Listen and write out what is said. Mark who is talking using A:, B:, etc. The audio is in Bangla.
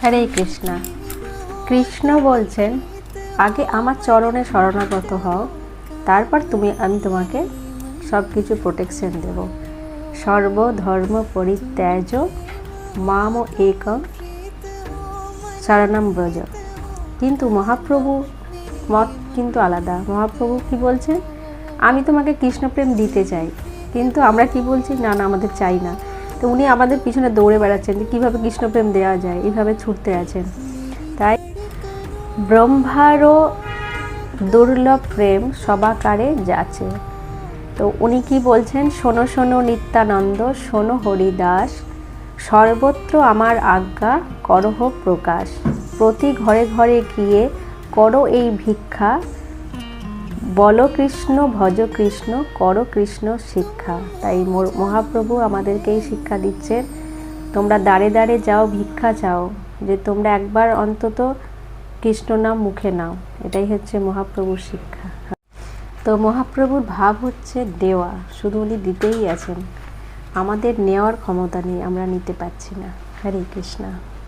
A: হরে কৃষ্ণা। কৃষ্ণ বলছেন, আগে আমার চরণে শরণাগত হও, তারপর আমি তোমাকে সব কিছু প্রোটেকশন দেব। সর্বধর্ম পরিত্যাজ্য মাম একং শরণম ব্রজ। কিন্তু মহাপ্রভু মত কিন্তু আলাদা। মহাপ্রভু কি বলছেন, আমি তোমাকে কৃষ্ণপ্রেম দিতে চাই, কিন্তু আমরা কি বলছি, না না আমাদের চাই না। তো উনি আমাদের পিছনে দৌড়ে বেড়াচ্ছেন যে কীভাবে কৃষ্ণপ্রেম দেওয়া যায়, এইভাবে ছুটতে আছেন। তাই ব্রহ্মারও দুর্লভ প্রেম সবাকারে যাচ্ছে। তো উনি কি বলছেন, শোনো শোনো নিত্যানন্দ, শোনো হরিদাস, সর্বত্র আমার আজ্ঞা করহ প্রকাশ। প্রতি ঘরে ঘরে গিয়ে করো এই ভিক্ষা, বলো কৃষ্ণ ভজ কৃষ্ণ, করো কৃষ্ণ শিক্ষা। তাই মহাপ্রভু আমাদেরকে এই শিক্ষা দিচ্ছেন, তোমরা দাঁড়ে দাঁড়ে যাও, ভিক্ষা চাও, যে তোমরা একবার অন্তত কৃষ্ণ নাম মুখে নাও। এটাই হচ্ছে মহাপ্রভুর শিক্ষা। তো মহাপ্রভুর ভাব হচ্ছে দেওয়া, শুধু উনি দিতেই আছেন, আমাদের নেওয়ার ক্ষমতা নেই, আমরা নিতে পারছি না। হরে কৃষ্ণা।